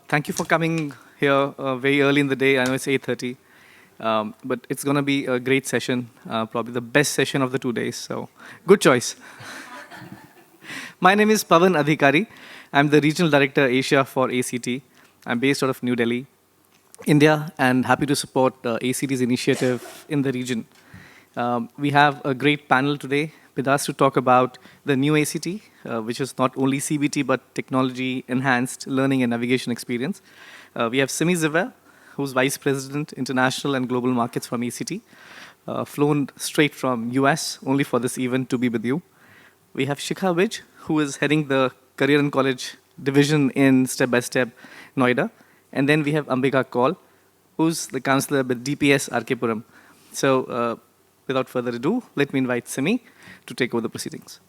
Thank you for coming here very early in the day. I know it's 8:30, but it's going to be a great session, probably the best session of the 2 days. So, good choice. My name is Pavan Adhikari. I'm the Regional Director Asia for ACT. I'm based out of New Delhi, India, and happy to support ACT's initiative in the region. We have a great panel today with us to talk about the new ACT, which is not only CBT but technology-enhanced learning and navigation experience. We have Simmy Ziv-el, who's Vice President, International and Global Markets from ACT, flown straight from US only for this event to be with you. We have Shikha, who is heading the Career and College Division in Step by Step, Noida. And then we have Ambika Kaul, who's the Counsellor with DPS Puram. So without further ado, let me invite Simmy to take over the proceedings.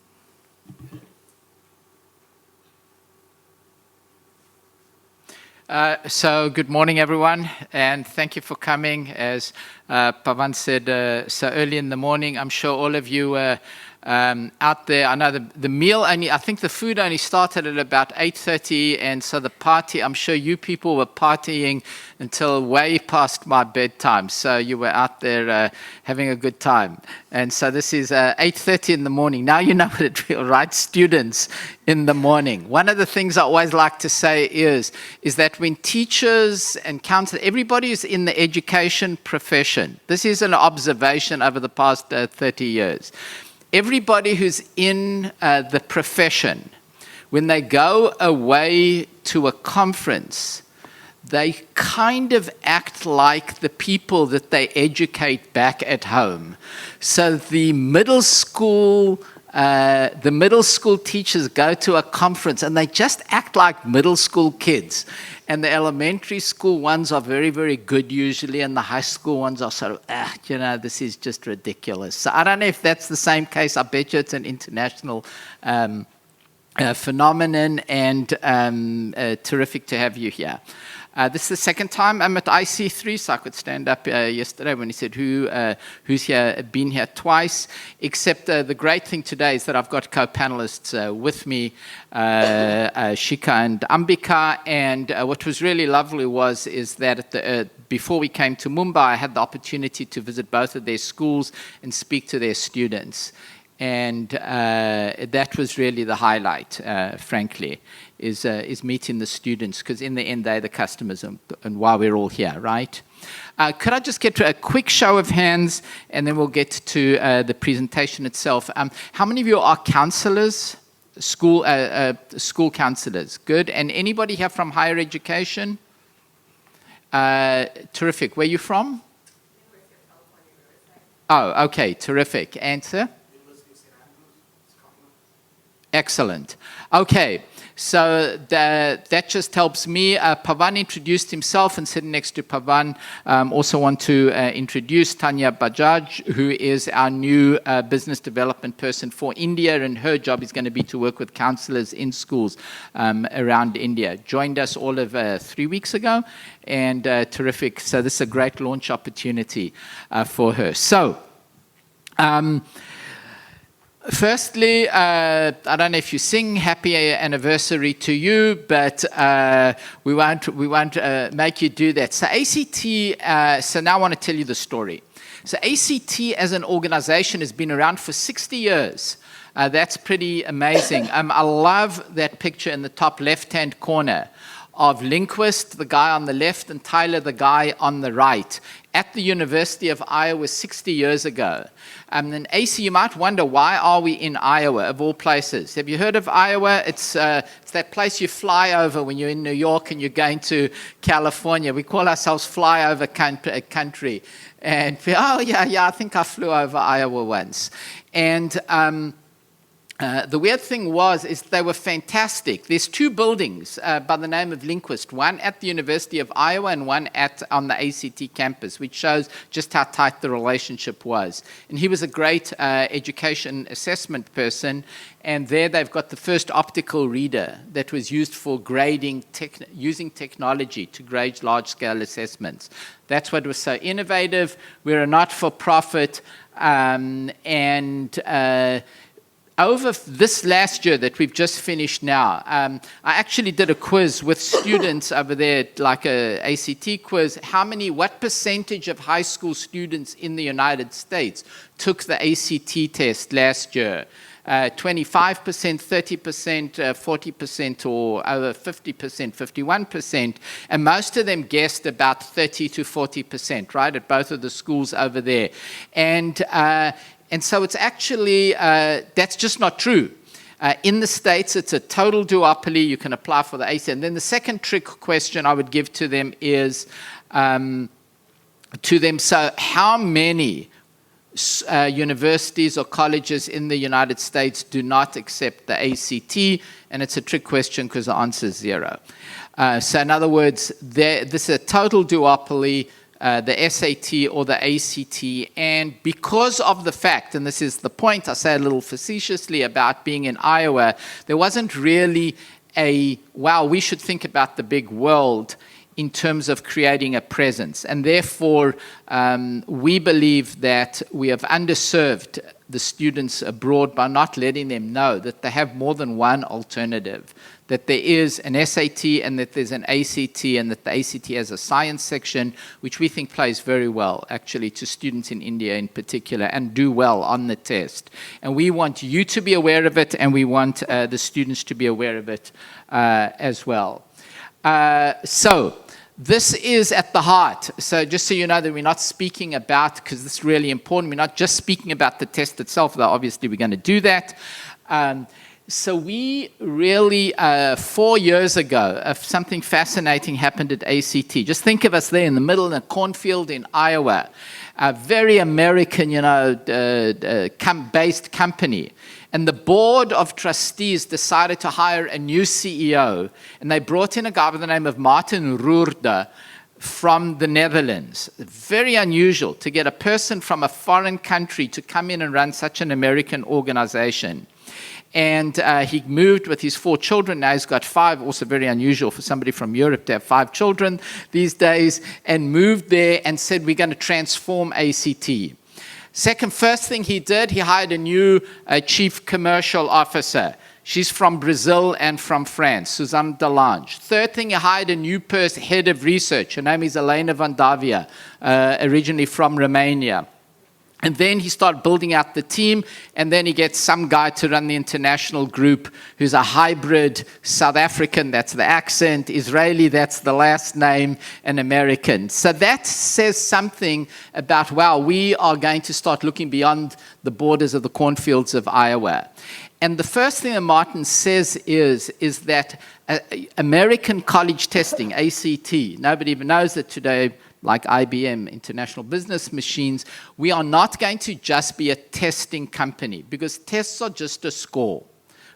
So good morning, everyone, and thank you for coming. As Pavan said, so early in the morning, I'm sure all of you out there. I know the meal I think the food only started at about 8:30, and so the party, I'm sure you people were partying until way past my bedtime. So you were out there having a good time. And so this is 8:30 in the morning. Now you know what it feels, right? Students in the morning. One of the things I always like to say is that when teachers and counselors, everybody is in the education profession. This is an observation over the past 30 years. Everybody who's in the profession, when they go away to a conference, they kind of act like the people that they educate back at home. So the middle school teachers go to a conference and they just act like middle school kids. And the elementary school ones are very, very good usually, and the high school ones are sort of, this is just ridiculous. So I don't know if that's the same case. I bet you it's an international phenomenon, and terrific to have you here. This is the second time I'm at IC3, so I could stand up yesterday when he said who's here, been here twice, except the great thing today is that I've got co-panelists with me, Shikha and Ambika, and what was really lovely is that before we came to Mumbai, I had the opportunity to visit both of their schools and speak to their students. And that was really the highlight, frankly, is meeting the students, because in the end, they're the customers and why we're all here, right? Could I just get to a quick show of hands, and then we'll get to the presentation itself. How many of you are counselors, school counselors? Good. And anybody here from higher education? Terrific. Where are you from? Oh, okay. Terrific. Answer? Excellent. Okay, so that just helps me. Pavan introduced himself, and sitting next to Pavan, also want to introduce Tanya Bajaj, who is our new business development person for India, and her job is going to be to work with counselors in schools around India. Joined us all of 3 weeks ago, and terrific. So this is a great launch opportunity for her. So, firstly, I don't know if you sing happy anniversary to you, but we won't make you do that. So ACT, so now I want to tell you the story. So ACT as an organization has been around for 60 years. That's pretty amazing. I love that picture in the top left-hand corner of Linquist, the guy on the left, and Tyler, the guy on the right, at the University of Iowa 60 years ago. And AC, you might wonder, why are we in Iowa, of all places? Have you heard of Iowa? It's that place you fly over when you're in New York and you're going to California. We call ourselves flyover country. And I think I flew over Iowa once. And the weird thing is they were fantastic. There's two buildings by the name of Linquist, one at the University of Iowa and one on the ACT campus, which shows just how tight the relationship was. And he was a great education assessment person, and there they've got the first optical reader that was used for grading, using technology to grade large-scale assessments. That's what was so innovative. We're a not-for-profit, and over this last year that we've just finished now, I actually did a quiz with students over there, like a ACT quiz. What percentage of high school students in the United States took the ACT test last year? 25%, 30%, 40%, or over 50%, 51%. And most of them guessed about 30 to 40%, right, at both of the schools over there. And so it's actually, that's just not true. In the States, it's a total duopoly. You can apply for the ACT. And then the second trick question I would give to them is, so how many universities or colleges in the United States do not accept the ACT? And it's a trick question because the answer is 0. So in other words, this is a total duopoly, the SAT or the ACT, and because of the fact, and this is the point I say a little facetiously about being in Iowa, there wasn't really we should think about the big world in terms of creating a presence. And therefore, we believe that we have underserved the students abroad by not letting them know that they have more than one alternative, that there is an SAT and that there's an ACT, and that the ACT has a science section, which we think plays very well, actually, to students in India in particular, and do well on the test. And we want you to be aware of it, and we want the students to be aware of it as well. So this is at the heart. So just so you know that we're not speaking about, because this is really important, we're not just speaking about the test itself, though obviously we're going to do that. So we really, 4 years ago, something fascinating happened at ACT. Just think of us there in the middle in a cornfield in Iowa, a very American, based company. And the board of trustees decided to hire a new CEO, and they brought in a guy by the name of Martin Roerde from the Netherlands. Very unusual to get a person from a foreign country to come in and run such an American organization. And he moved with his 4 children. Now he's got 5, also very unusual for somebody from Europe to have 5 children these days, and moved there and said, we're going to transform ACT. First thing he did, he hired a new chief commercial officer. She's from Brazil and from France, Suzanne Delange. Third thing, he hired a new head of research. Her name is Elena Vandavia, originally from Romania. And then he started building out the team, and then he gets some guy to run the international group who's a hybrid South African, that's the accent, Israeli, that's the last name, and American. So that says something about, wow, we are going to start looking beyond the borders of the cornfields of Iowa. And the first thing that Martin says is that American college testing, ACT, nobody even knows it today, like IBM, International Business Machines, we are not going to just be a testing company, because tests are just a score.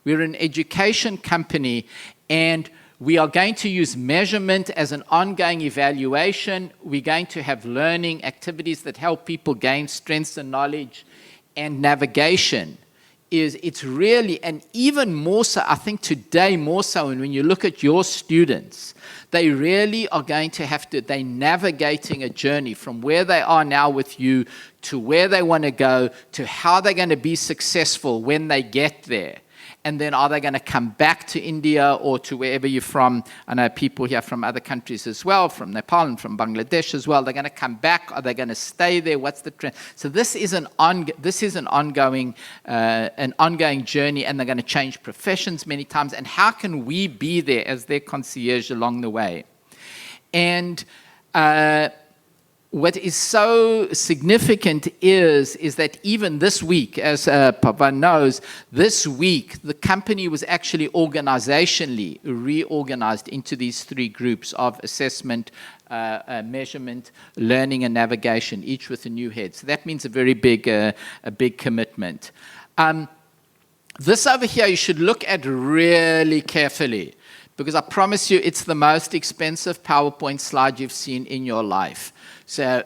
We're an education company, and we are going to use measurement as an ongoing evaluation. We're going to have learning activities that help people gain strengths and knowledge, and navigation. It's really, and even more so, I think today more so, and when you look at your students, they really are going to they're navigating a journey from where they are now with you to where they want to go, to how they're going to be successful when they get there. And then are they going to come back to India or to wherever you're from? I know people here from other countries as well, from Nepal and from Bangladesh as well. They're going to come back. Are they going to stay there? What's the trend? So this is an ongoing journey, and they're going to change professions many times. And how can we be there as their concierge along the way? And what is so significant is that even this week, as Papa knows, this week the company was actually organizationally reorganized into these 3 groups of assessment, measurement, learning, and navigation, each with a new head. So that means a very big commitment. This over here you should look at really carefully, because I promise you it's the most expensive PowerPoint slide you've seen in your life. So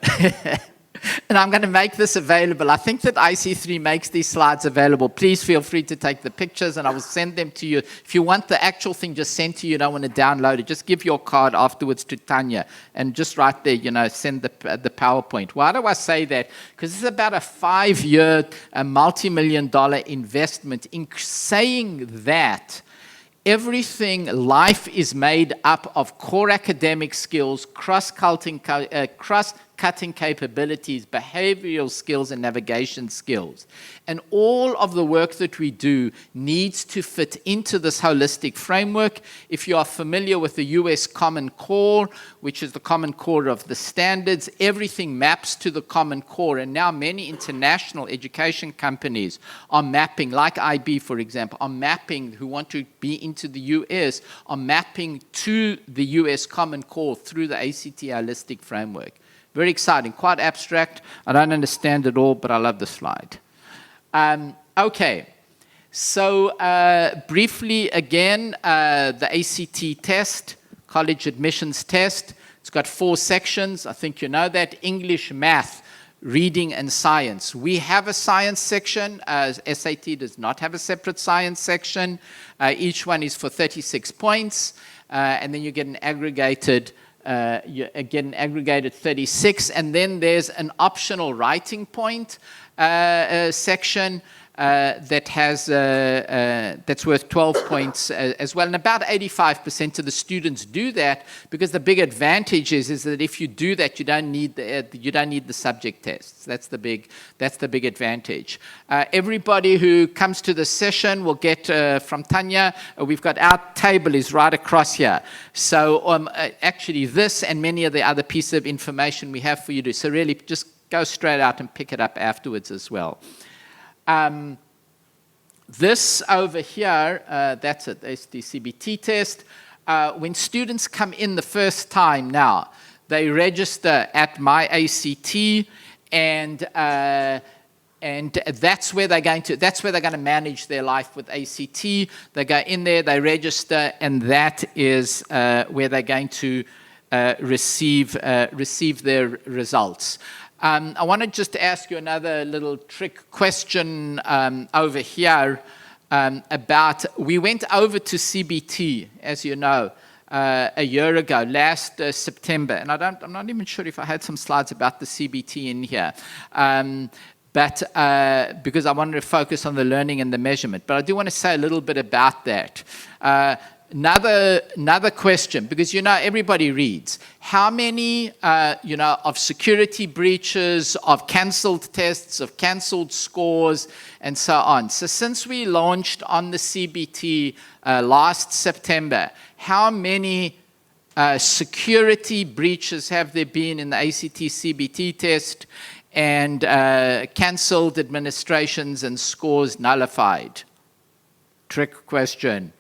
And I'm going to make this available. I think that IC3 makes these slides available. Please feel free to take the pictures and I will send them to you. If you want the actual thing just sent to you, you don't want to download it, just give your card afterwards to Tanya and just right there, send the PowerPoint. Why do I say that? Because it's about a 5-year, multi-million-dollar investment in saying that everything, life is made up of core academic skills, cross-cutting capabilities, behavioral skills, and navigation skills. And all of the work that we do needs to fit into this holistic framework. If you are familiar with the US Common Core, which is the common core of the standards, everything maps to the common core. And now many international education companies are mapping, like IB, for example, are mapping, who want to be into the US, are mapping to the US Common Core through the ACT holistic framework. Very exciting, quite abstract. I don't understand it all, but I love the slide. Okay, so briefly again, the ACT test, college admissions test. It's got 4 sections. I think you know that. English, math, reading, and science. We have a science section. SAT does not have a separate science section. Each one is for 36 points, and then you get an aggregated 36, and then there's an optional writing point section that's worth 12 points as well. And about 85% of the students do that because the big advantage is that if you do that, you don't need the subject tests. That's the big advantage. Everybody who comes to the session will get from Tanya. We've got our table is right across here. So actually, this and many of the other pieces of information we have for you to. So really, just go straight out and pick it up afterwards as well. This over here, that's it, that's the CBT test. When students come in the first time now, they register at My ACT, and that's where they're going to manage their life with ACT. They go in there, they register, and that is where they're going to receive their results. I want to just ask you another little trick question over here about, we went over to CBT, as you know, a year ago, last September, and I'm not even sure if I had some slides about the CBT in here, but because I wanted to focus on the learning and the measurement. But I do want to say a little bit about that. Another question, because everybody reads. How many of security breaches, of cancelled tests, of cancelled scores, and so on? So since we launched on the CBT last September, how many security breaches have there been in the ACT CBT test, and cancelled administrations and scores nullified? Trick question.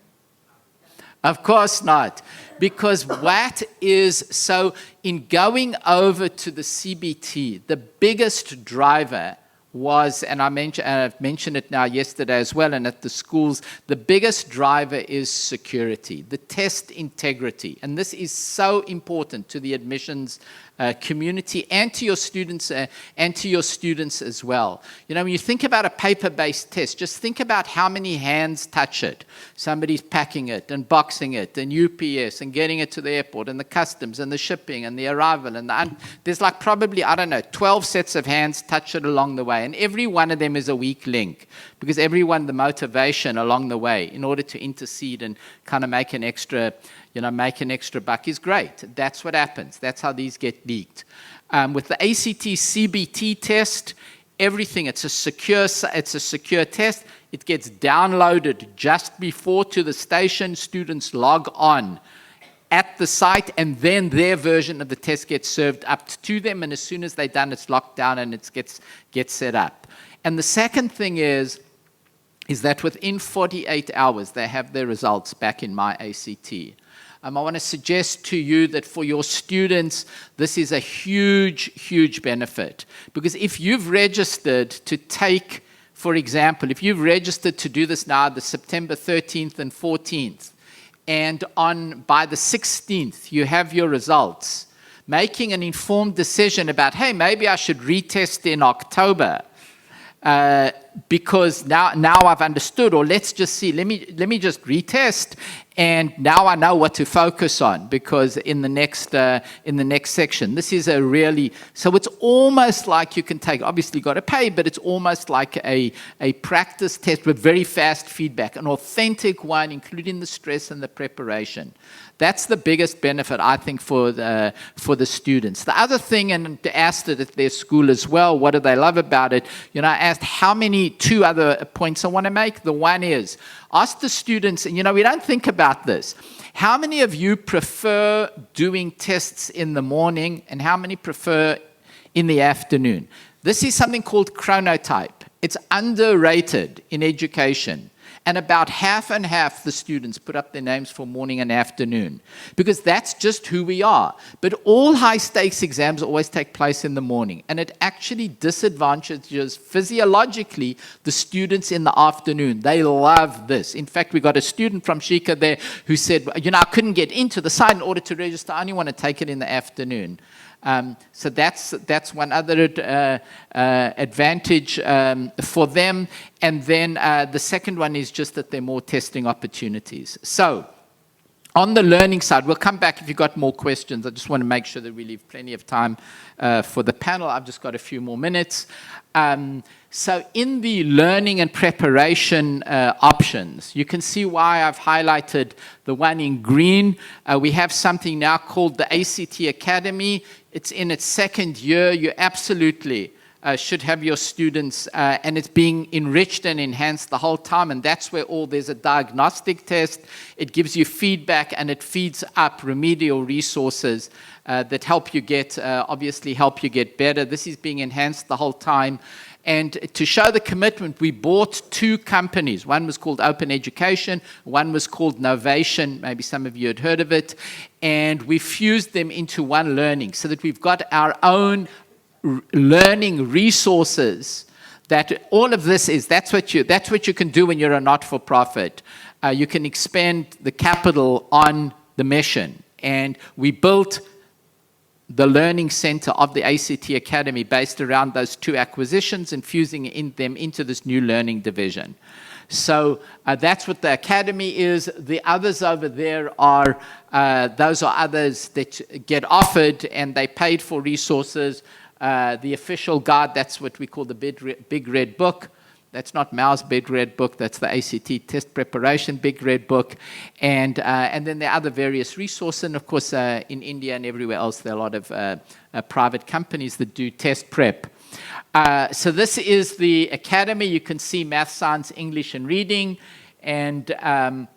Of course not, because what is, so in going over to the CBT, the biggest driver was, and I've mentioned it now yesterday as well, and at the schools, the biggest driver is security, the test integrity. And this is so important to the admissions community and to your students as well. When you think about a paper-based test, just think about how many hands touch it. Somebody's packing it and boxing it and UPS and getting it to the airport and the customs and the shipping and the arrival and there's like probably, 12 sets of hands touch it along the way, and every one of them is a weak link because the motivation along the way in order to intercede and kind of make an extra buck is great. That's what happens. That's how these get leaked. With the ACT CBT test, everything, it's a secure test. It gets downloaded just before to the station. Students log on at the site, and then their version of the test gets served up to them. And as soon as they're done, it's locked down and it gets set up. And the second thing is that within 48 hours, they have their results back in My ACT. I want to suggest to you that for your students, this is a huge, huge benefit. Because if you've registered to take, for example, if you've registered to do this now, the September 13th and 14th, and by the 16th, you have your results, making an informed decision about, hey, maybe I should retest in October. Because now I've understood, or let's just see, let me just retest, and now I know what to focus on, because in the next section, this is so it's almost like you can take, obviously got to pay, but it's almost like a practice test with very fast feedback, an authentic one, including the stress and the preparation. That's the biggest benefit, I think, for the students. The other thing, and asked it at their school as well, what do they love about it? I asked two other points I want to make. The one is, ask the students, and we don't think about this. How many of you prefer doing tests in the morning, and how many prefer in the afternoon? This is something called chronotype. It's underrated in education. And about half and half the students put up their names for morning and afternoon, because that's just who we are. But all high-stakes exams always take place in the morning, and it actually disadvantages physiologically the students in the afternoon. They love this. In fact, we got a student from Shikha there who said, I couldn't get into the site in order to register. I only want to take it in the afternoon. So that's one other advantage for them. And then the second one is just that there are more testing opportunities. So on the learning side, we'll come back if you've got more questions. I just want to make sure that we leave plenty of time for the panel. I've just got a few more minutes. So in the learning and preparation options, you can see why I've highlighted the one in green. We have something now called the ACT Academy. It's in its second year. You absolutely should have your students, and it's being enriched and enhanced the whole time, and that's where there's a diagnostic test. It gives you feedback, and it feeds up remedial resources that help you get better. This is being enhanced the whole time. And to show the commitment, we bought two companies. One was called Open Education, one was called Novation. Maybe some of you had heard of it. And we fused them into one learning so that we've got our own learning resources. That all of this is, that's what you can do when you're a not-for-profit. You can expend the capital on the mission. And we built the learning center of the ACT Academy based around those two acquisitions and fusing them into this new learning division. So that's what the academy is. The others over there are, those are others that get offered, and they paid for resources. The official guide, that's what we call the Big Red Book. That's not Mao's Big Red Book. That's the ACT Test Preparation Big Red Book. And then there are other various resources. And, of course, in India and everywhere else, there are a lot of private companies that do test prep. So this is the academy. You can see math, science, English, and reading. And dive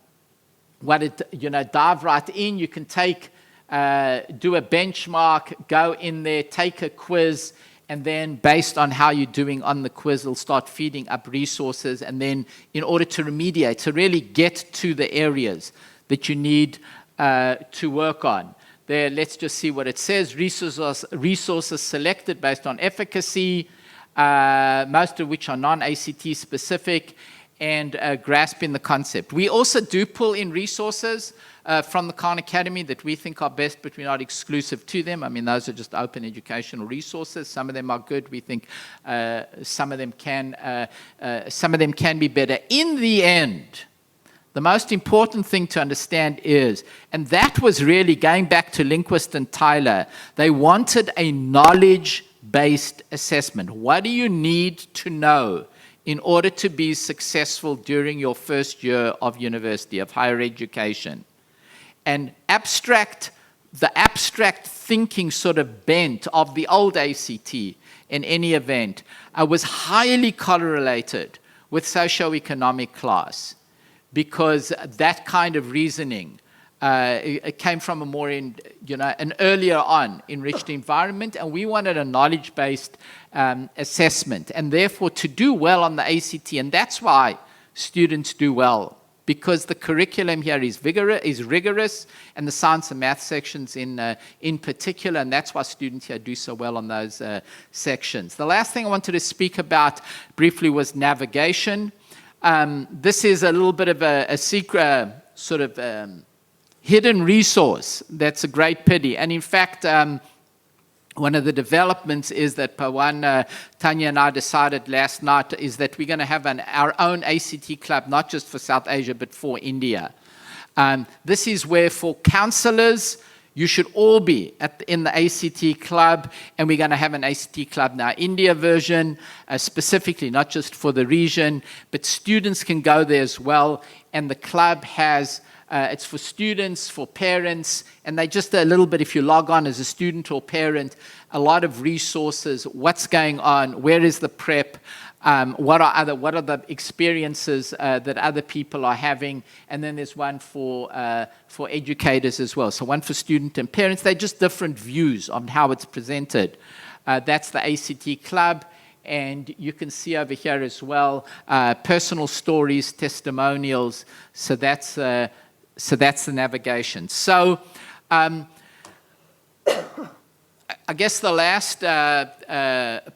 right in. You can do a benchmark, go in there, take a quiz, and then based on how you're doing on the quiz, it'll start feeding up resources. And then in order to remediate, to really get to the areas that you need to work on. There, let's just see what it says. Resources selected based on efficacy, most of which are non-ACT specific, and grasping the concept. We also do pull in resources from the Khan Academy that we think are best, but we're not exclusive to them. I mean, those are just open educational resources. Some of them are good. We think some of them can be better. In the end, the most important thing to understand is, and that was really going back to Lindquist and Tyler, they wanted a knowledge-based assessment. What do you need to know in order to be successful during your first year of university, of higher education? And the abstract thinking sort of bent of the old ACT in any event was highly correlated with socioeconomic class, because that kind of reasoning it came from a more an earlier on enriched environment, and we wanted a knowledge-based assessment, and therefore to do well on the ACT, and that's why students do well, because the curriculum here is rigorous, and the science and math sections in particular, and that's why students here do so well on those sections. The last thing I wanted to speak about briefly was navigation. This is a little bit of a secret, sort of hidden resource that's a great pity. And in fact, one of the developments is that Pawan, Tanya and I decided last night is that we're going to have our own ACT club, not just for South Asia, but for India. This is where for counsellors, you should all be in the ACT club, and we're going to have an ACT club now, India version, specifically, not just for the region, but students can go there as well, and the club has it's for students, for parents, and they just a little bit, if you log on as a student or parent, a lot of resources, what's going on, where is the prep, what are the experiences that other people are having, and then there's one for educators as well. So one for student and parents. They're just different views on how it's presented. That's the ACT club. And you can see over here as well, personal stories, testimonials. So that's the navigation. So I guess the last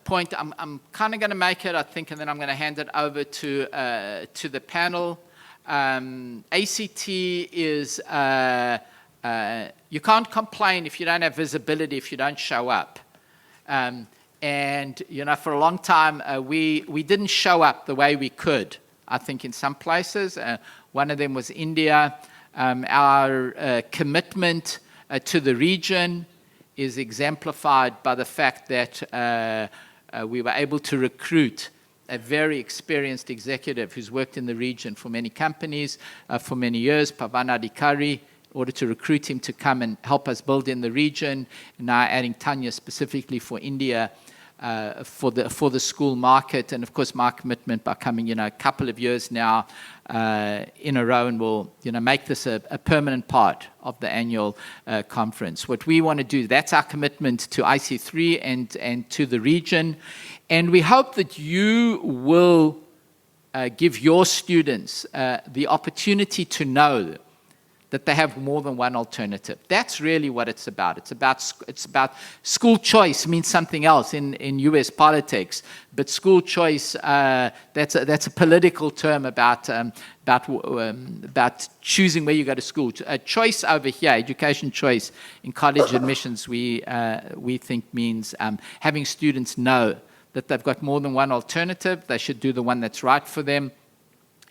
point, I'm kind of going to make it, I think, and then I'm going to hand it over to the panel. ACT is, you can't complain if you don't have visibility, if you don't show up. And, you know, for a long time, we didn't show up the way we could, I think, in some places. One of them was India. Our commitment to the region is exemplified by the fact that we were able to recruit a very experienced executive who's worked in the region for many companies for many years, Pavan Adhikari, in order to recruit him to come and help us build in the region. And now adding Tanya specifically for India, for the school market, and of course my commitment by coming, you know, a couple of years now in a row, and we'll, you know, make this a permanent part of the annual conference. What we want to do, that's our commitment to IC3 and to the region, and we hope that you will give your students the opportunity to know that they have more than one alternative. That's really what it's about. It's about school choice means something else in US politics, but school choice, that's a political term about choosing where you go to school. A choice over here, education choice in college admissions, we think means having students know that they've got more than one alternative. They should do the one that's right for them.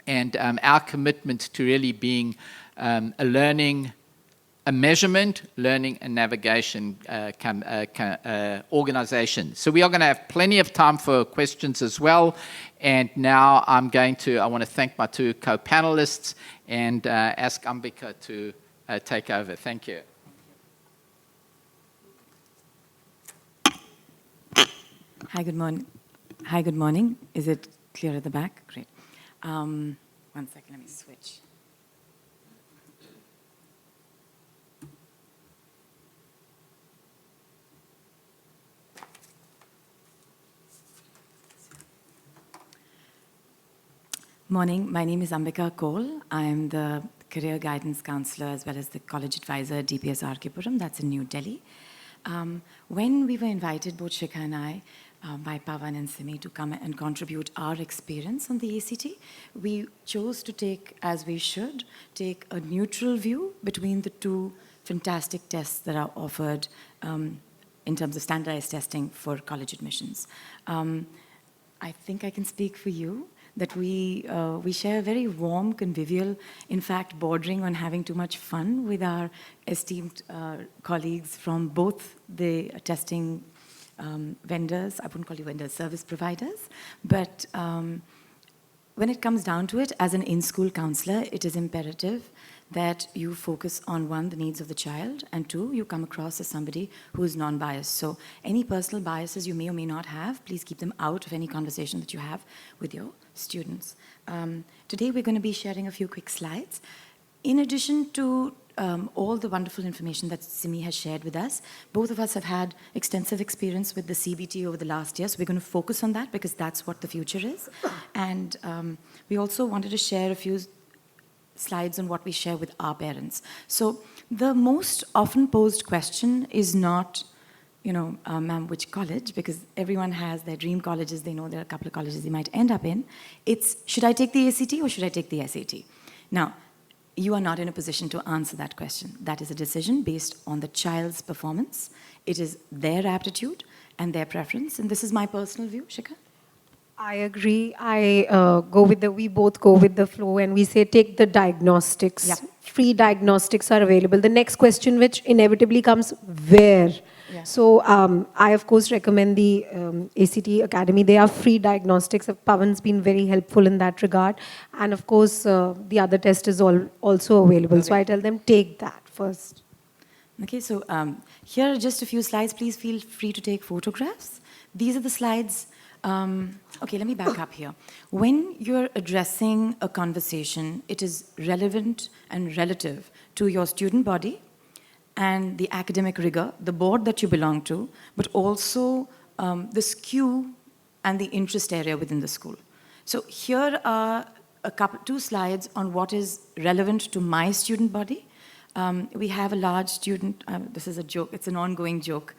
And our commitment to really being a learning, a measurement, learning and navigation organization. So we are going to have plenty of time for questions as well. And now I want to thank my two co-panelists and ask Ambika to take over. Thank you. Hi, good morning. Hi, good morning. Is it clear at the back? Great. 1 second, let me switch. Morning, my name is Ambika Kaul. I'm the Career Guidance Counsellor as well as the College Advisor at DPSR Puram, that's in New Delhi. When we were invited, both Shikha and I, by Pawan and Simmy, to come and contribute our experience on the ACT, we chose to take, as we should, take a neutral view between the two fantastic tests that are offered in terms of standardized testing for college admissions. I think I can speak for you that we share a very warm, convivial, in fact, bordering on having too much fun with our esteemed colleagues from both the testing vendors, I wouldn't call you vendors, service providers, but when it comes down to it, as an in-school counselor, it is imperative that you focus on, one, the needs of the child, and two, you come across as somebody who is non-biased. So any personal biases you may or may not have, please keep them out of any conversation that you have with your students. Today we're going to be sharing a few quick slides. In addition to all the wonderful information that Simmy has shared with us, both of us have had extensive experience with the CBT over the last year, so we're going to focus on that because that's what the future is. And we also wanted to share a few slides on what we share with our parents. So the most often posed question is not, you know, ma'am, which college? Because everyone has their dream colleges. They know there are a couple of colleges they might end up in. It's, should I take the ACT or should I take the SAT? Now, you are not in a position to answer that question. That is a decision based on the child's performance. it is their aptitude and their preference. And this is my personal view. Shikha? I agree. We both go with the flow and we say take the diagnostics. Yeah. Free diagnostics are available. The next question which inevitably comes, where? Yeah. So I of course recommend the ACT Academy. They are free diagnostics. Pawan's been very helpful in that regard. And of course the other test is also available. Okay. So I tell them take that first. Okay, so here are just a few slides. Please feel free to take photographs. These are the slides. Okay, let me back up here. When you're addressing a conversation, it is relevant and relative to your student body and the academic rigor, the board that you belong to, but also the skew and the interest area within the school. So here are two slides on what is relevant to my student body. We have a large student, this is a joke, it's an ongoing joke.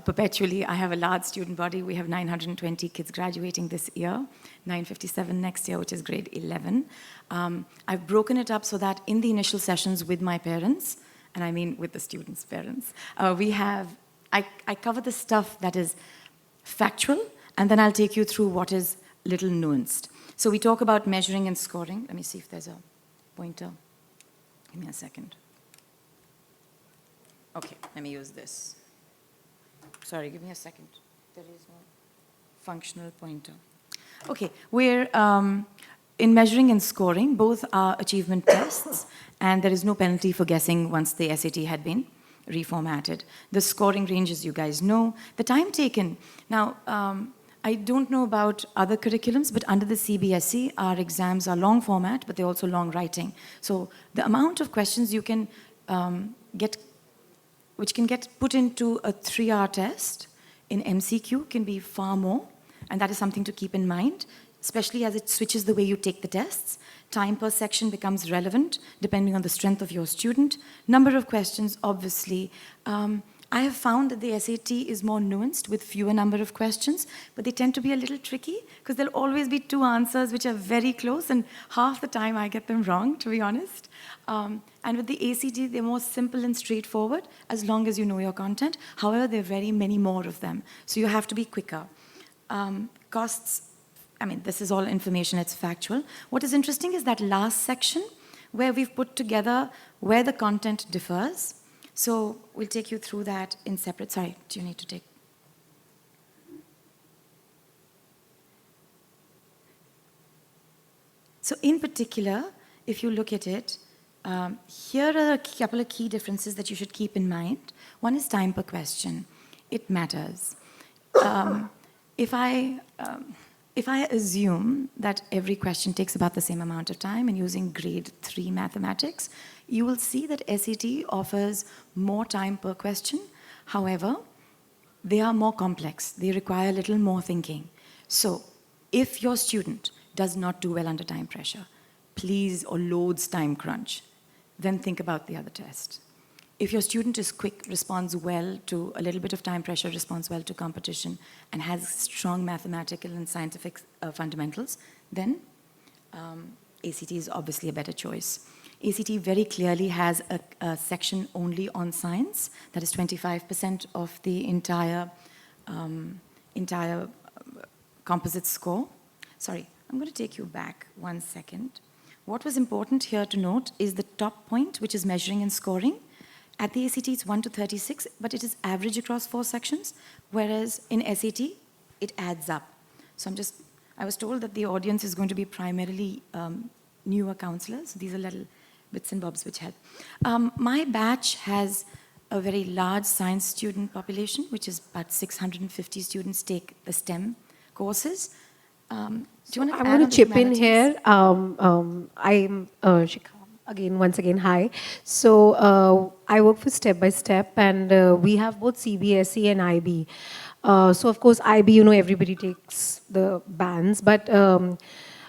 Perpetually, I have a large student body. We have 920 kids graduating this year, 957 next year, which is grade 11. I've broken it up so that in the initial sessions with my parents, and I mean with the students' parents, I cover the stuff that is factual, and then I'll take you through what is little nuanced. So we talk about measuring and scoring. Let me see if there's a pointer. Give me a second. Okay, let me use this. Sorry, give me a second. There is no functional pointer. Okay, we're in measuring and scoring, both are achievement tests, and there is no penalty for guessing once the SAT had been reformatted. The scoring ranges, you guys know. The time taken. Now, I don't know about other curriculums, but under the CBSE, our exams are long format, but they're also long writing. So the amount of questions you can which can get put into a 3-hour test in MCQ can be far more, and that is something to keep in mind, especially as it switches the way you take the tests. Time per section becomes relevant depending on the strength of your student. Number of questions, obviously. I have found that the SAT is more nuanced with fewer number of questions, but they tend to be a little tricky because there'll always be 2 answers which are very close, and half the time I get them wrong, to be honest. And with the ACT, they're more simple and straightforward as long as you know your content. However, there are very many more of them, so you have to be quicker. Costs, I mean, this is all information, it's factual. What is interesting is that last section where we've put together where the content differs. So we'll take you through that in separate. Sorry, do you need to take? So in particular, if you look at it, here are a couple of key differences that you should keep in mind. One is time per question. It matters. If I assume that every question takes about the same amount of time and using grade 3 mathematics, you will see that SAT offers more time per question. However, they are more complex. They require a little more thinking. So if your student does not do well under time pressure, please, or loads time crunch, then think about the other test. If your student is quick, responds well to a little bit of time pressure, responds well to competition, and has strong mathematical and scientific fundamentals, then ACT is obviously a better choice. ACT very clearly has a section only on science. That is 25% of the entire composite score. Sorry, I'm going to take you back 1 second. What was important here to note is the top point, which is measuring and scoring. At the ACT, it's 1 to 36, but it is average across 4 sections, whereas in SAT, it adds up. So I was told that the audience is going to be primarily newer counselors. These are little bits and bobs which help. My batch has a very large science student population, which is about 650 students take the STEM courses. Do you want to I want to chip in here. I'm Shikha. Once again, hi. So I work for Step by Step, and we have both CBSE and IB. So of course, IB, everybody takes the bands, but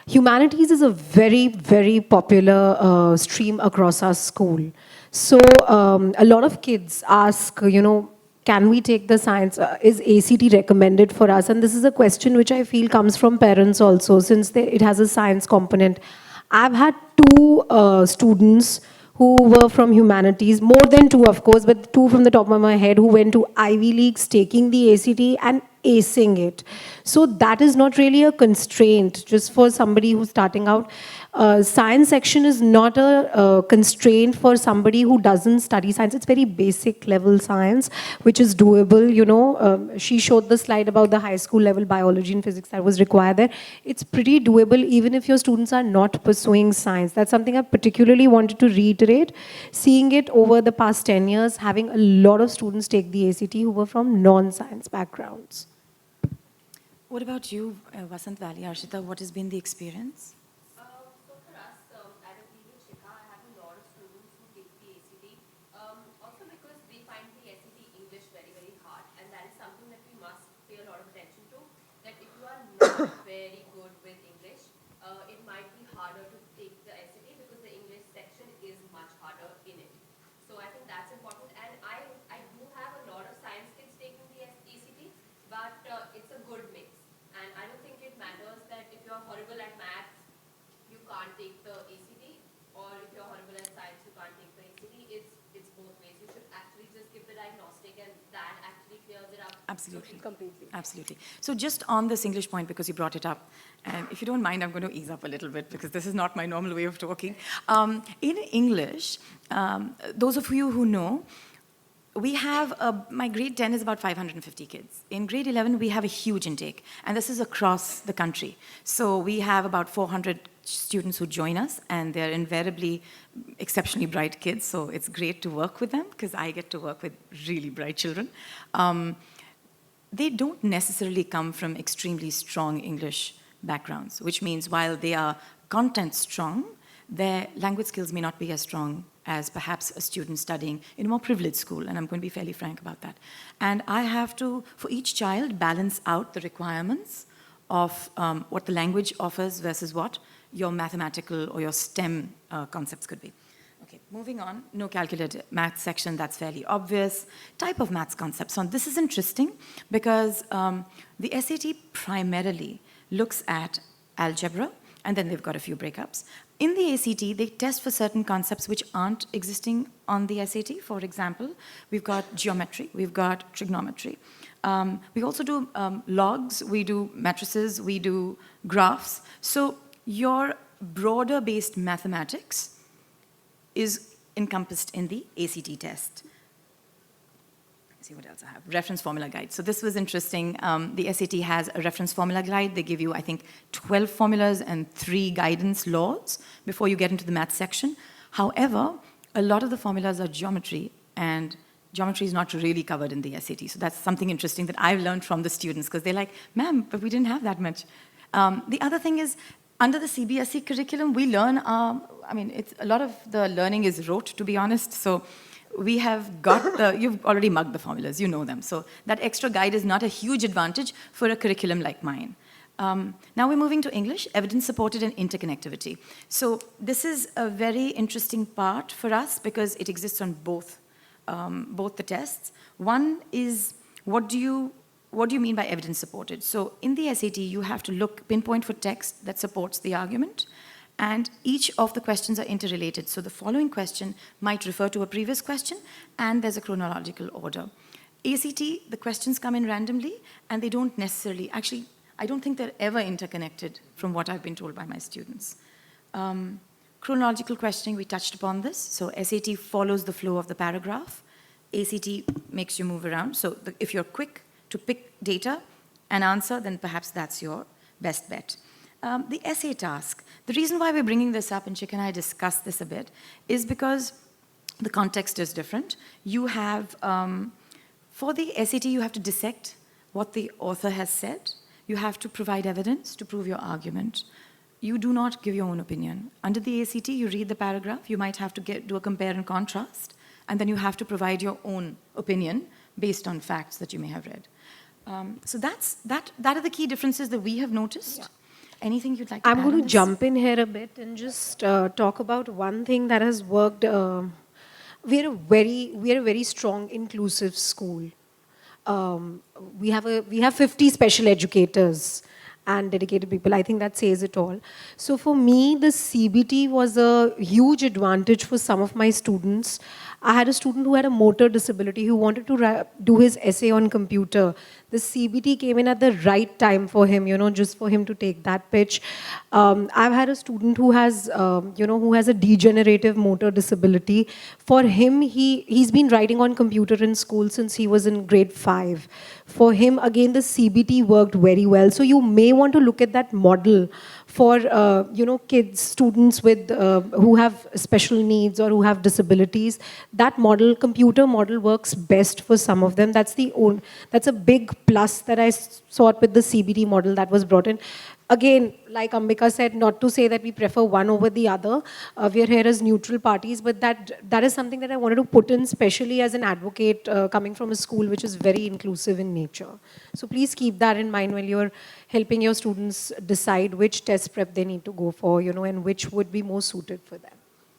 humanities is a very, very popular stream across our school. So a lot of kids ask, can we take the science? Is ACT recommended for us? And this is a question which I feel comes from parents also, since it has a science component. I've had 2 students who were from humanities, more than two, of course, but two from the top of my head, who went to Ivy Leagues, taking the ACT and acing it. So that is not really a constraint just for somebody who's starting out. Science section is not a constraint for somebody who doesn't study science. It's very basic level science, which is doable. You know, she showed the slide about the high school level biology and physics that was required there. It's pretty doable even if your students are not pursuing science. That's something I particularly wanted to reiterate. Seeing it over the past 10 years, having a lot of students take the ACT who were from non-science backgrounds. What about you, Vasant Valley, Arshita? What has been the experience? So for us, at a PV Shikha, I have a lot of students who take the ACT. Also because we find the ACT English very, very hard, and that is something that we must pay a lot of attention to. That if you are not very good with English, it might be harder to take the ACT because the English section is much harder in it. So I think that's important. And I do have a lot of science kids taking the ACT, but it's a good mix. And I don't think it matters that if you're horrible at maths, you can't take the ACT, or if you're horrible at science, you can't take the ACT. It's both ways. You should actually just give the diagnostic, and that actually clears it up. Absolutely. Completely. Absolutely. So just on this English point, because you brought it up, and if you don't mind, I'm going to ease up a little bit because this is not my normal way of talking. In English, those of you who know, we have, my grade 10 is about 550 kids. In grade 11, we have a huge intake, and this is across the country. So we have about 400 students who join us, and they're invariably exceptionally bright kids, so it's great to work with them, because I get to work with really bright children. They don't necessarily come from extremely strong English backgrounds, which means while they are content strong, their language skills may not be as strong as perhaps a student studying in a more privileged school, and I'm going to be fairly frank about that. And I have to, for each child, balance out the requirements of what the language offers versus what your mathematical or your STEM concepts could be. Okay, moving on, no calculated math section, that's fairly obvious. Type of maths concepts. So this is interesting because the SAT primarily looks at algebra, and then they've got a few breakups. In the ACT, they test for certain concepts which aren't existing on the SAT. For example, we've got geometry, we've got trigonometry. We also do logs, we do matrices, we do graphs. So your broader-based mathematics is encompassed in the ACT test. Let's see what else I have. Reference formula guide. So this was interesting. The SAT has a reference formula guide. They give you, I think, 12 formulas and 3 guidance laws before you get into the math section. However, a lot of the formulas are geometry, and geometry is not really covered in the SAT. So that's something interesting that I've learned from the students, because they're like, ma'am, but we didn't have that much. The other thing is, under the CBSE curriculum, we learn, a lot of the learning is rote, to be honest. So we have got you've already mugged the formulas, you know them. So that extra guide is not a huge advantage for a curriculum like mine. Now we're moving to English, evidence-supported and interconnectivity. So this is a very interesting part for us because it exists on both the tests. One is, what do you mean by evidence-supported? So in the SAT, you have to pinpoint for text that supports the argument, and each of the questions are interrelated. So the following question might refer to a previous question, and there's a chronological order. ACT, the questions come in randomly, and they don't necessarily, actually, I don't think they're ever interconnected from what I've been told by my students. Chronological questioning, we touched upon this. So SAT follows the flow of the paragraph. ACT makes you move around. So if you're quick to pick data and answer, then perhaps that's your best bet. The essay task. The reason why we're bringing this up, and Shikha and I discussed this a bit, is because the context is different. You have, for the SAT, you have to dissect what the author has said. You have to provide evidence to prove your argument. You do not give your own opinion. Under the ACT, you read the paragraph. You might have to do a compare and contrast, and then you have to provide your own opinion based on facts that you may have read. So that are the key differences that we have noticed. Yeah. Anything you'd like to add? I'm going to jump in here a bit and just talk about one thing that has worked. We're a very strong, inclusive school. We have 50 special educators, and dedicated people. I think that says it all. So for me, the CBT was a huge advantage for some of my students. I had a student who had a motor disability who wanted to do his essay on computer. The CBT came in at the right time for him, just for him to take that pitch. I've had a student who has, who has a degenerative motor disability. For him, he's been writing on computer in school since he was in grade 5. For him, again, the CBT worked very well. So you may want to look at that model for kids, students with who have special needs or who have disabilities. That model, computer model, works best for some of them. That's a big plus that I saw with the CBT model that was brought in. Again, like Ambika said, not to say that we prefer one over the other. We are here as neutral parties, but that is something that I wanted to put in, especially as an advocate coming from a school which is very inclusive in nature. So please keep that in mind when you're helping your students decide which test prep they need to go for, and which would be more suited for them.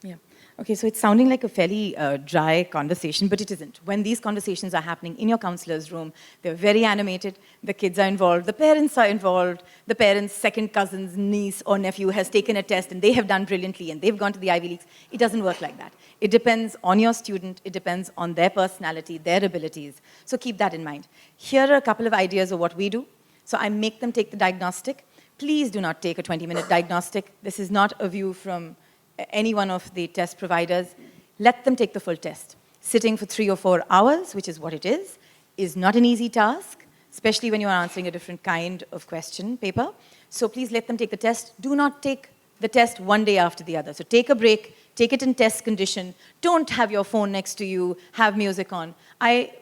Yeah. Okay, so it's sounding like a fairly dry conversation, but it isn't. When these conversations are happening in your counselor's room, they're very animated, the kids are involved, the parents are involved, the parents' second cousin's niece or nephew has taken a test and they have done brilliantly and they've gone to the Ivy Leagues. It doesn't work like that. It depends on your student, it depends on their personality, their abilities. So keep that in mind. Here are a couple of ideas of what we do. So I make them take the diagnostic. Please do not take a 20-minute diagnostic. This is not a view from any one of the test providers. Let them take the full test. Sitting for 3 or 4 hours, which is what it is not an easy task, especially when you are answering a different kind of question paper. So please let them take the test. Do not take the test one day after the other. So take a break, take it in test condition. Don't have your phone next to you, have music on. I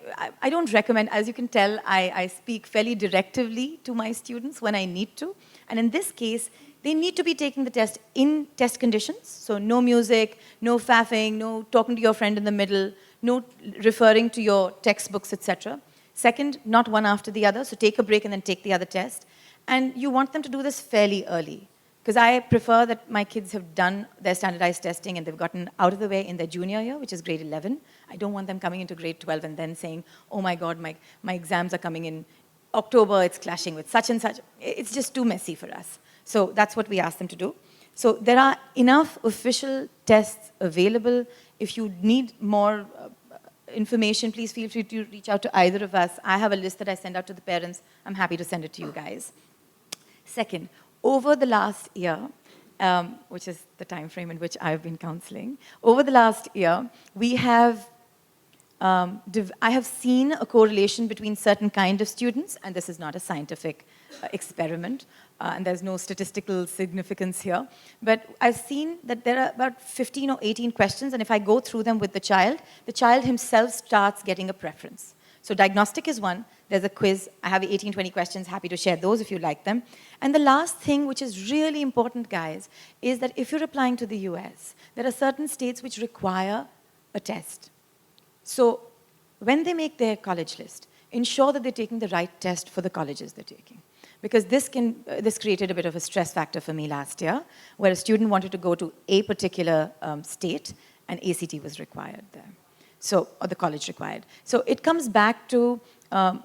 don't recommend, as you can tell, I speak fairly directively to my students when I need to. And in this case, they need to be taking the test in test conditions. So no music, no faffing, no talking to your friend in the middle, no referring to your textbooks, etc. Second, not one after the other. So take a break and then take the other test. And you want them to do this fairly early. Because I prefer that my kids have done their standardized testing and they've gotten out of the way in their junior year, which is grade 11. I don't want them coming into grade 12 and then saying, oh my God, my exams are coming in October, it's clashing with such and such. It's just too messy for us. So that's what we ask them to do. So there are enough official tests available. If you need more information, please feel free to reach out to either of us. I have a list that I send out to the parents. I'm happy to send it to you guys. Second, over the last year, which is the time frame in which I've been counseling, over the last year, we have I have seen a correlation between certain kind of students, and this is not a scientific experiment, and there's no statistical significance here, but I've seen that there are about 15 or 18 questions, and if I go through them with the child himself starts getting a preference. So diagnostic is one. There's a quiz. I have 18, 20 questions. Happy to share those if you like them. And the last thing, which is really important, guys, is that if you're applying to the US, there are certain states which require a test. So when they make their college list, ensure that they're taking the right test for the colleges they're taking. Because this created a bit of a stress factor for me last year, where a student wanted to go to a particular state, and ACT was required there. So, or the college required. So it comes back to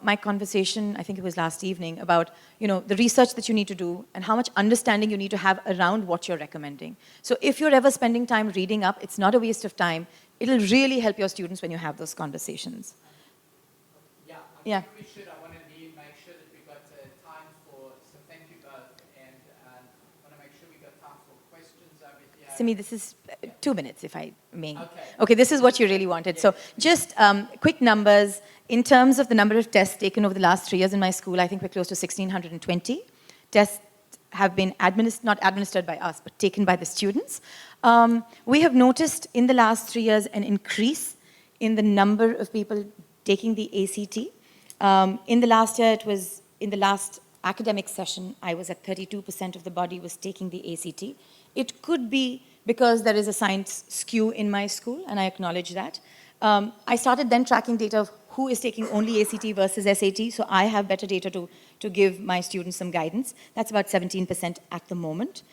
my conversation, I think it was last evening, about the research that you need to do and how much understanding you need to have around what you're recommending. So if you're ever spending time reading up, it's not a waste of time. It'll really help your students when you have those conversations. Yeah, I think we should. I want to make sure that we've got time for, so thank you both, and I want to make sure we've got time for questions over here. Simmy, this is 2 minutes, if I may. Okay. Okay, this is what you really wanted. Yeah. So just quick numbers. In terms of the number of tests taken over the last 3 years in my school, I think we're close to 1,620. Tests have been not administered by us, but taken by the students. We have noticed in the last 3 years an increase in the number of people taking the ACT. In the last year, in the last academic session, I was at 32% of the body was taking the ACT. It could be because there is a science skew in my school, and I acknowledge that. I started then tracking data of who is taking only ACT versus SAT, so I have better data to give my students some guidance. That's about 17% at the moment.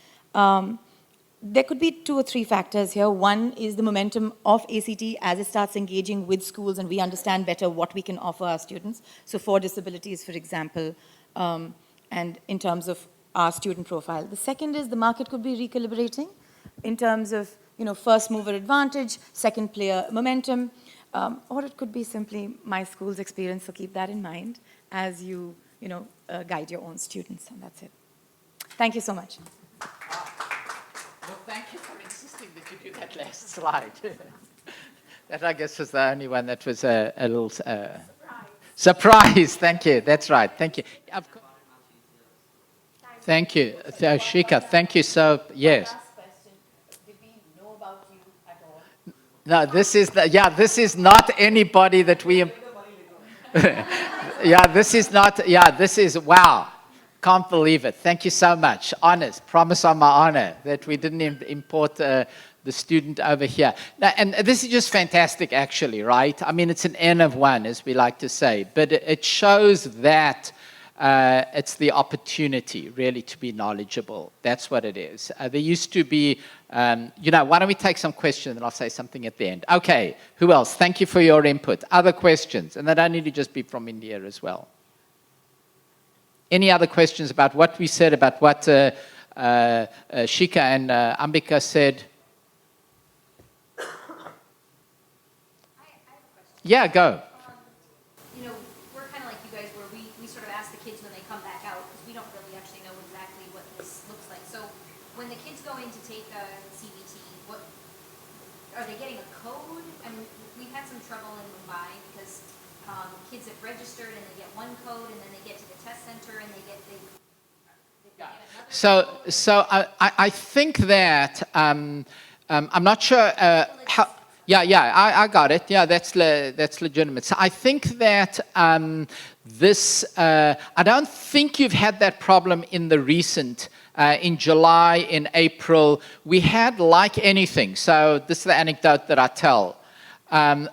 There could be 2 or 3 factors here. One is the momentum of ACT as it starts engaging with schools and we understand better what we can offer our students. So for disabilities, for example, and in terms of our student profile. The second is the market could be recalibrating in terms of, first mover advantage, second player momentum, or it could be simply my school's experience, so keep that in mind as you, guide your own students, and that's it. Thank you so much. Well, thank you for insisting that you do that last slide. That, I guess, was the only one that was a little surprise. Thank you. That's right. Thank you. Thank you. Shikha, thank you so, yes. Last question. Did we know about you at all? No, this is not anybody that we... this is, wow. Can't believe it. Thank you so much. Honest. Promise on my honor that we didn't import the student over here. Now, and this is just fantastic, actually, right? I mean, it's an N of one, as we like to say. But it shows that it's the opportunity, really, to be knowledgeable. That's what it is. There used to be, why don't we take some questions and I'll say something at the end. Okay, who else? Thank you for your input. Other questions? And they don't need to just be from India as well. Any other questions about what we said, about what Shikha and Ambika said? I have a question. Yeah, go. We're kind of like you guys, where we sort of ask the kids when they come back out, because we don't really actually know exactly what this looks like. So when the kids go in to take a CBT, what are they getting a code? I mean, we've had some trouble in Mumbai because kids have registered and they get one code, and then they get to the test center and they get another So I think that I'm not sure how. Yeah, I got it. Yeah, that's legitimate. So I think that I don't think you've had that problem in the recent. In July, in April, we had like anything. So this is the anecdote that I tell.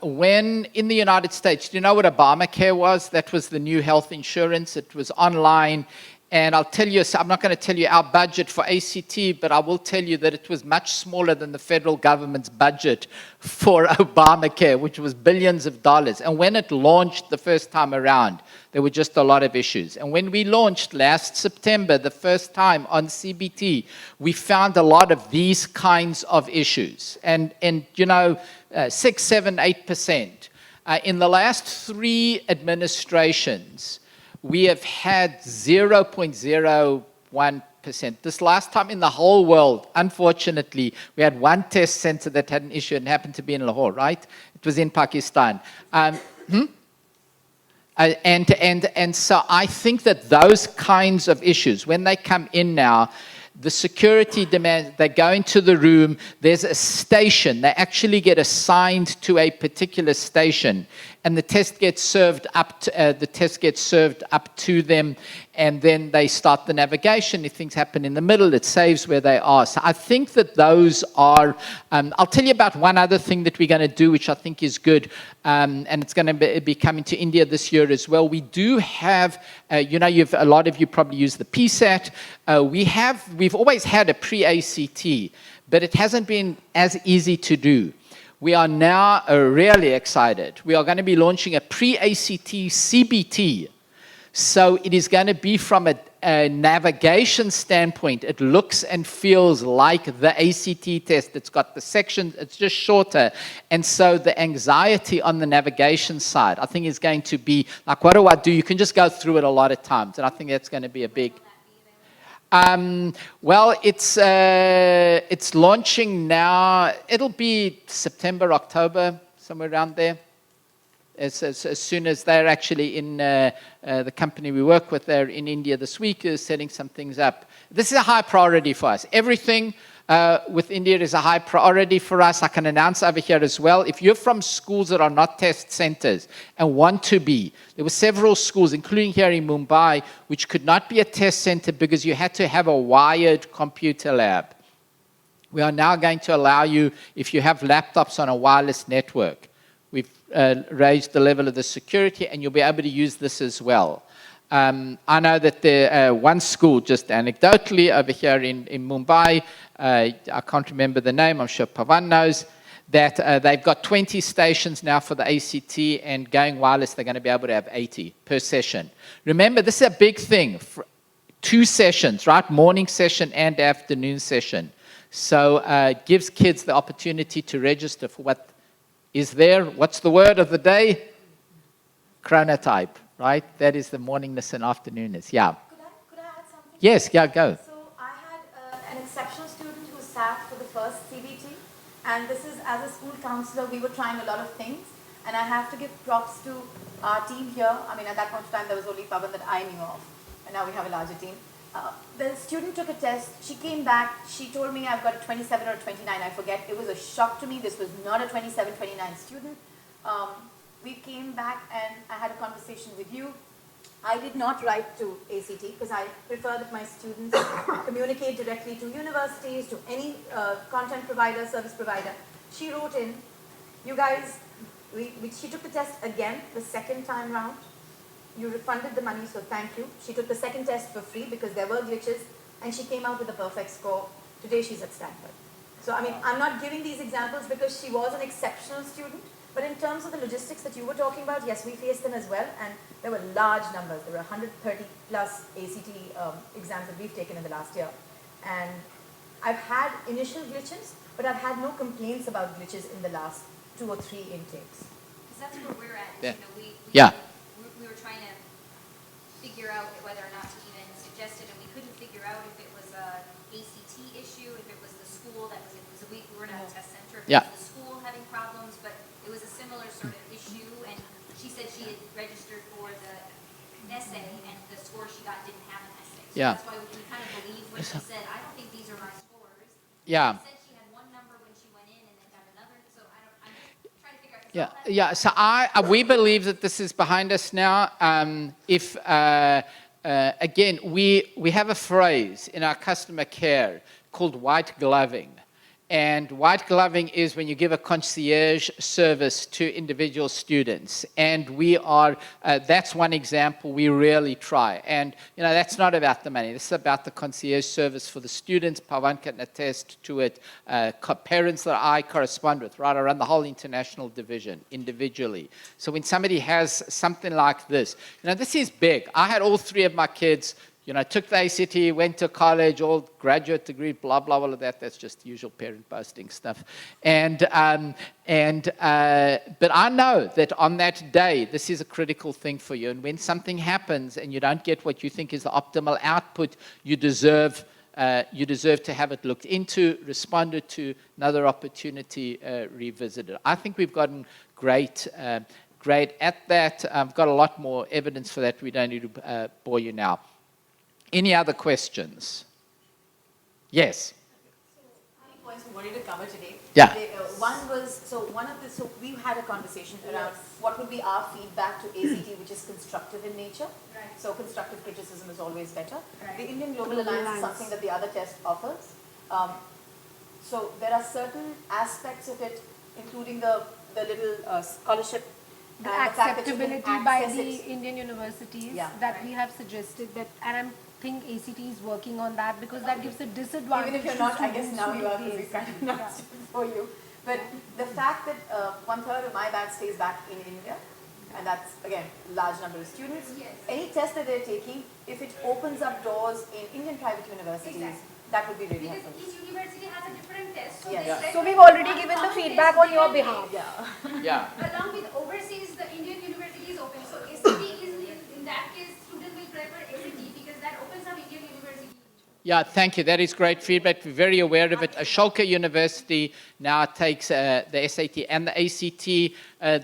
When in the United States, do you know what Obamacare was? That was the new health insurance. It was online. And I'll tell you, I'm not going to tell you our budget for ACT, but I will tell you that it was much smaller than the federal government's budget for Obamacare, which was billions of dollars. And when it launched the first time around, there were just a lot of issues. And when we launched last September, the first time on CBT, we found a lot of these kinds of issues. And 6, 7, 8%. In the last 3 administrations, we have had 0.01%. This last time in the whole world, unfortunately, we had one test center that had an issue and happened to be in Lahore, right? It was in Pakistan. And so I think that those kinds of issues, when they come in now, the security demands, they go into the room, there's a station, they actually get assigned to a particular station, and the test gets served up to them, and then they start the navigation. If things happen in the middle, it saves where they are. So I think that those are, I'll tell you about one other thing that we're going to do, which I think is good, and it's going to be coming to India this year as well. We do have, a lot of you probably use the PSAT. We've always had a pre-ACT, but it hasn't been as easy to do. We are now really excited. We are going to be launching a pre-ACT CBT. So it is going to be from a navigation standpoint. It looks and feels like the ACT test. It's got the sections. It's just shorter. And so the anxiety on the navigation side, I think, is going to be like, what do I do? You can just go through it a lot of times. And I think that's going to be a big... Well, it's launching now. It'll be September, October, somewhere around there. As soon as they're actually in the company we work with, they're in India this week, is setting some things up. This is a high priority for us. Everything with India is a high priority for us. I can announce over here as well, if you're from schools that are not test centers and want to be, there were several schools, including here in Mumbai, which could not be a test center because you had to have a wired computer lab. We are now going to allow you, if you have laptops on a wireless network, we've raised the level of the security, and you'll be able to use this as well. I know that there one school, just anecdotally, over here in Mumbai, I can't remember the name, I'm sure Pavan knows, that they've got 20 stations now for the ACT, and going wireless, they're going to be able to have 80 per session. Remember, this is a big thing. 2 sessions, right? Morning session and afternoon session. So it gives kids the opportunity to register for what is there. What's the word of the day? Chronotype, right? That is the morningness and afternoonness. Yeah. Could I add something? Yes, yeah, go. So I had an exceptional student who sat for the first CBT, and this is as a school counselor, we were trying a lot of things, and I have to give props to our team here. I mean, at that point of time, there was only Pavan that I knew of, and now we have a larger team. The student took a test, she came back, she told me I've got a 27 or 29, I forget. It was a shock to me, this was not a 27, 29 student. We came back and I had a conversation with you. I did not write to ACT because I prefer that my students communicate directly to universities, to any content provider, service provider. She wrote in, you guys, she took the test again, the second time round. You refunded the money, so thank you. She took the second test for free because there were glitches, and she came out with a perfect score. Today she's at Stanford. So, I mean, I'm not giving these examples because she was an exceptional student, but in terms of the logistics that you were talking about, yes, we faced them as well, and there were large numbers. There were 130 plus ACT exams that we've taken in the last year. And I've had initial glitches, but I've had no complaints about glitches in the last 2 or 3 intakes. Because that's where we're at. Yeah. You know, Yeah. we were trying to figure out whether or not to even suggest it, and we couldn't figure out if it was a ACT issue, if it was the school that was, we were not a test center, if Yeah. it was the school having problems, but it was a similar sort of issue, and she said she had registered for the essay, and the score she got didn't have an essay. So Yeah. that's why we kind of believed when she said, I don't think these are my scores. Yeah. She said she had one number when she went in and then got another, so I'm just trying to figure out. Yeah, yeah. So we believe that this is behind us now. Again, we have a phrase in our customer care called white gloving. And white gloving is when you give a concierge service to individual students. And we are, that's one example we really try. And, you know, that's not about the money. This is about the concierge service for the students. Pavan can attest to it. Parents that I correspond with, right? I run the whole international division individually. So when somebody has something like this, you know, this is big. I had all 3 of my kids, you know, took the ACT, went to college, all graduate degree, blah, blah, all of that. That's just usual parent boasting stuff. But I know that on that day, this is a critical thing for you. And when something happens and you don't get what you think is the optimal output, you deserve to have it looked into, responded to, another opportunity revisited. I think we've gotten great at that. I've got a lot more evidence for that. We don't need to bore you now. Any other questions? Yes. So, many points we wanted to cover today. Yeah. One was, so we had a conversation around what would be our feedback to ACT, which is constructive in nature. Right. So constructive criticism is always better. Right. The Indian Global Alliance is something that the other test offers. So there are certain aspects of it, including the little scholarship. The and the fact that you can acceptability by access the it. Indian universities Yeah. that we have suggested that, and I think ACT is working on that because that gives a disadvantage. Even if you're to not, I guess students now who you are, take because we the kind of ACT. not Yeah. for you. But the fact that 1/3 of my batch stays back in India, and that's, again, large number of students. Yes. Any test that they're taking, if it opens up doors in Indian private universities, Exactly. that would be really Because helpful. each university has a different test. So Yes. they Yeah. select So we've one already given the common feedback test on your they behalf. Yeah. Yeah. Along with overseas, the Indian university is open. So ACT is, in that case, student will prefer ACT because that opens up Indian university. Yeah, thank you. That is great feedback. We're very aware of it. Ashoka University now takes the SAT and the ACT.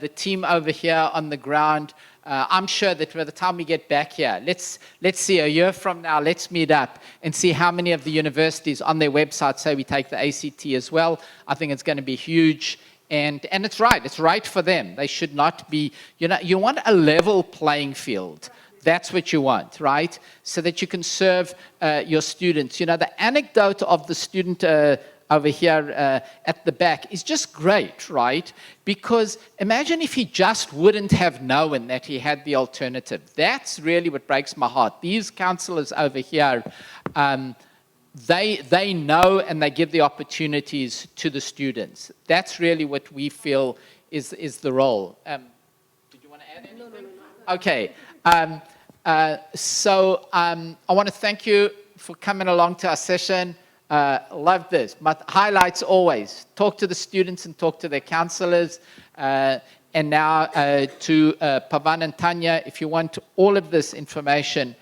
The team over here on the ground, I'm sure that by the time we get back here, let's see, a year from now, let's meet up and see how many of the universities on their website say we take the ACT as well. I think it's going to be huge. And it's right for them. They should not be, you know, you want a level playing field. That's what you want, right? So that you can serve your students. You know, the anecdote of the student over here at the back is just great, right? Because imagine if he just wouldn't have known that he had the alternative. That's really what breaks my heart. These counselors over here, they know and they give the opportunities to the students. That's really what we feel is the role. Did you want to add anything? No. Okay. I want to thank you for coming along to our session. Love this. My highlights always, talk to the students and talk to their counselors. And now to Pavan and Tanya, if you want all of this information,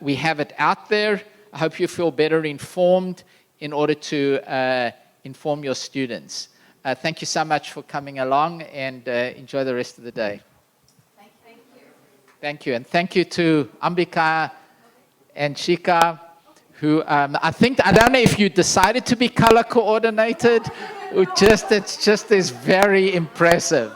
we have it out there. I hope you feel better informed in order to inform your students. Thank you so much for coming along, and enjoy the rest of the day. Thank you. Thank you. And thank you to Ambika and Shikha, who I don't know if you decided to be color coordinated, or it's just is very impressive.